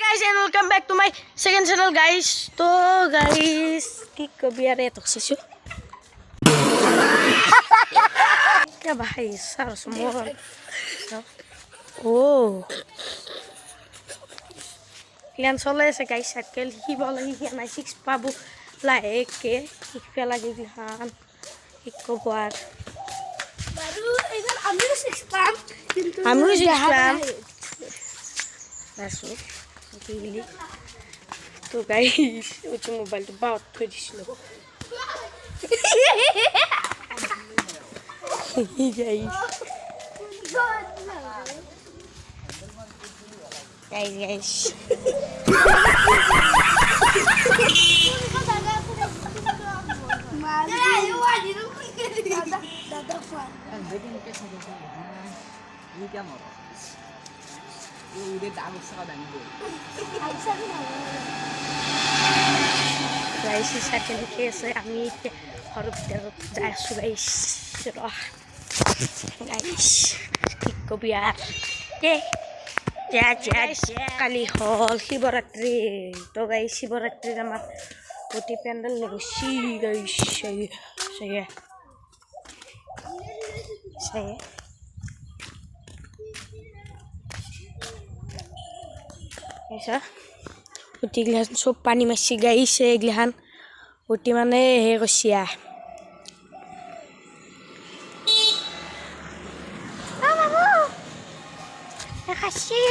guys and welcome back to my second channel guys. तो guys की कभी आ रहे तो शिशु क्या भाई सारा समोर ओ Lian soalnya saya guys sekel hiba lagi yang naik six pabu lah eke ikpe lagi lihan ikko buat baru itu ambil six pam masuk pilih tuh guys uji mobile tuh baut tuh di sini guys guys second case আমি হরপ দেরত যাইছো guys guys ঠিক কবি আর কালি হল শিবরাত্রি তো guys শিবরাত্রির আমার ওটি pandal লগছি guys সেই ऐसा ওটি গ্লাস সব পানি মাছি গাইছে এগলাহান ওটি মানে হে কছিয়া খাসি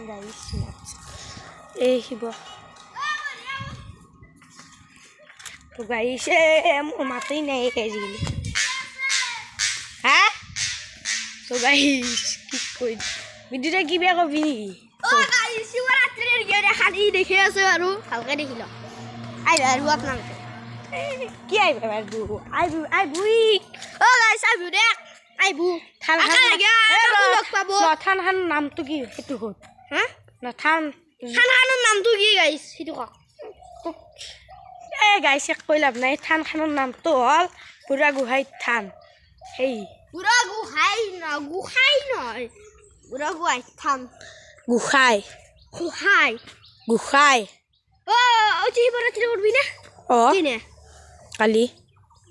গাইস এই হিব তো গাইস মোৰ মাতেই নাই এজিলি হ্যাঁ তো গাইস কি কই ভিডিওটা কি বেয়া কবি নি ও গাইস শিবরাত্রির গেরে খালি দেখে আছে আৰু হালকা দেখিল আইবা আৰু আপোনালোকে কি আইবা আৰু আইবুই ও গাইস আইবু দেখ আইবু থান লাগে লগ পাব থান নামটো কি সেইটো হল হা না থান খানৰ নামটো কি গাইস সেইটো ক এ গাইস এক কৈ লাভ নাই থান খানৰ নামটো হল পুৰা গুহাই থান হেই পুরা গুহাই নয় পুরা গুহাই থাম গুহাই ও শিবরাত্রি করবি না দিনে কালি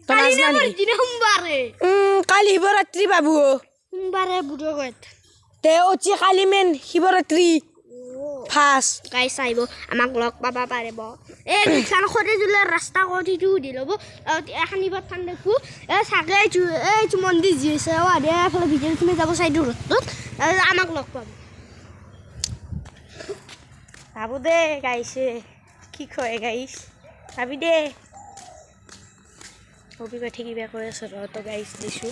তো নাচ না দিনে সোমবারে কালি শিবরাত্রি বাবু সোমবারে বুধো গত তে ওচি কালি মেন শিবরাত্রি ফার্স্ট গাইস আইব আমাক লগ পাবা পাৰিব এই বিখান খৰে জুলে ৰাস্তা কৰিটো দি ল'ব এখানি বাত ঠান দেখো এ সাকে এই মন্দিৰ জিছে আদে ফলে ভিডিও তুমি যাব চাইদু ৰতত আমাক লগ পাব আবু দে গাইছে কি কয় গাইস আবি দে অবিকা ঠিকই বেয়া কৈ আছে তো গাইস দিছো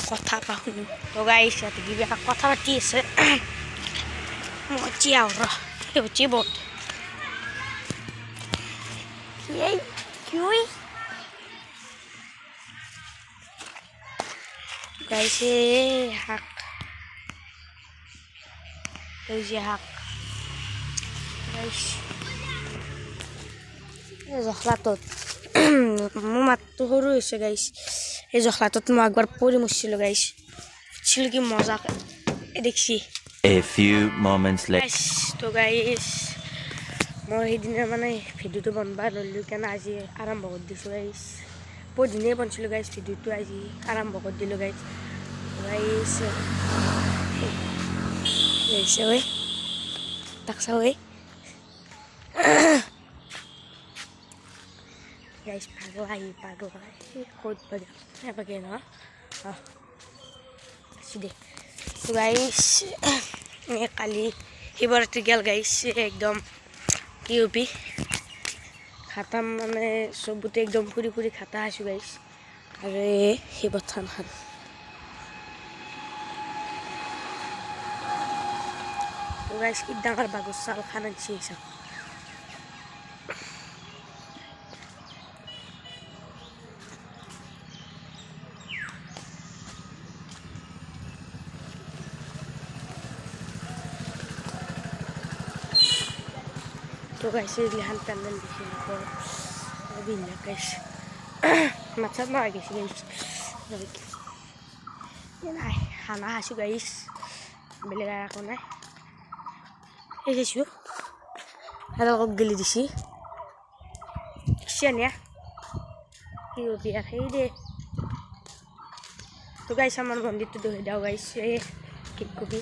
কথা পাহুনি তো গাইস ইয়াতে কি বেয়া কথা পাতি আছে মজি আওরা এ হচ্ছে বট এই কিউই গাইছে হাক এই যে হাক গাইস এই জখলাতত মোৰ মাতটো সৰু হৈছে গাইস এই জখলাতত মই একবাৰ পৰি মৰছিলো গাইস ছিল কি মজা দেখছি A few moments later. তো গাইস মই সেইদিনা মানে ভিডিওটো বনবা ললো কেন আজি আৰম্ভ কৰি দিছো গাইস পদিনে বনছিলো গাইস ভিডিওটো আজি আৰম্ভ কৰি দিলো গাইস ঐ তাকছা ঐ গাইস পাগল ক'ত পাগে ন দে তো গাইস কালি শিবরাত্রি গেল গাইস একদম কি হবি খাতাম মানে সবুতে একদম ফুরি খাতা আছো গাইস আরে শিবথান খান তো গাইস কি ডাঙৰ বাগৰ চাল খান আনছি তো guys lihan panel di sini kok lebihnya guys macam apa guys ini hana hasil guys beli aku nih এই চাইছোঁ এডাল গেলি দিছি চিয়া কি হবি আর এই দে তো গাইস আমার মন্দিরটা দেখে দাও গাইস কি কবি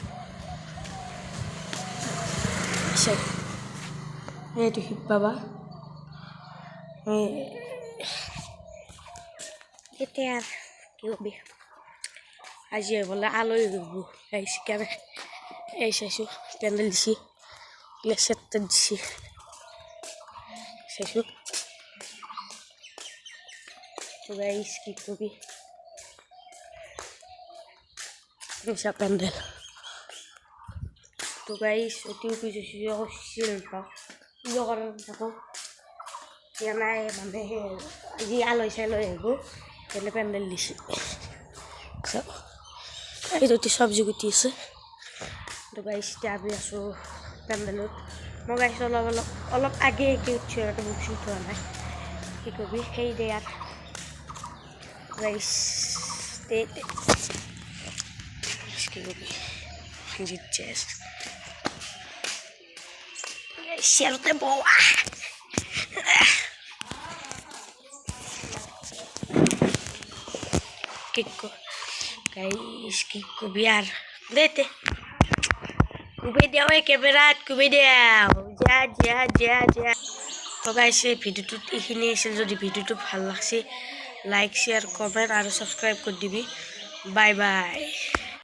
এইটো শিৱ বাবা এতিয়া আর কি হবি আজি বলে আলহী হব গাইস কেমন এই চাইছোঁ প্যান্ডেল দিছি গ্লাসের দিছি চাইছোঁ তো গাইস কি কবি এইসব প্যান্ডেল তো গাইস অতি অফিসিয়াল পাওঁ পুজো কৰাৰ থাকোঁ এতিয়া নাই মানে আজি আলহী চালহী আহিব সেইকাৰণে পেণ্ডেল দিছে এই যদি চব্জি গুটি আছে তো গাইস এতিয়া আমি আছোঁ পেণ্ডেলত মই গাইছ অলপ আগে একে উঠিছোঁ আৰু মোক চুট হোৱা নাই কি কবি সেই দে আৰু গাইস দে কি কবি জিতছেছ Cierto boa. Kiko. Guys, Kiko biar. Dete. Kubidiao ke berat kubidiao. Ja. তো গাইস এই ভিডিওটো এইখিনি আছিল যদি ভিডিওটো ভাল লাগছে লাইক শেয়ার কমেন্ট আর সাবস্ক্রাইব করে দিবি বাই বাই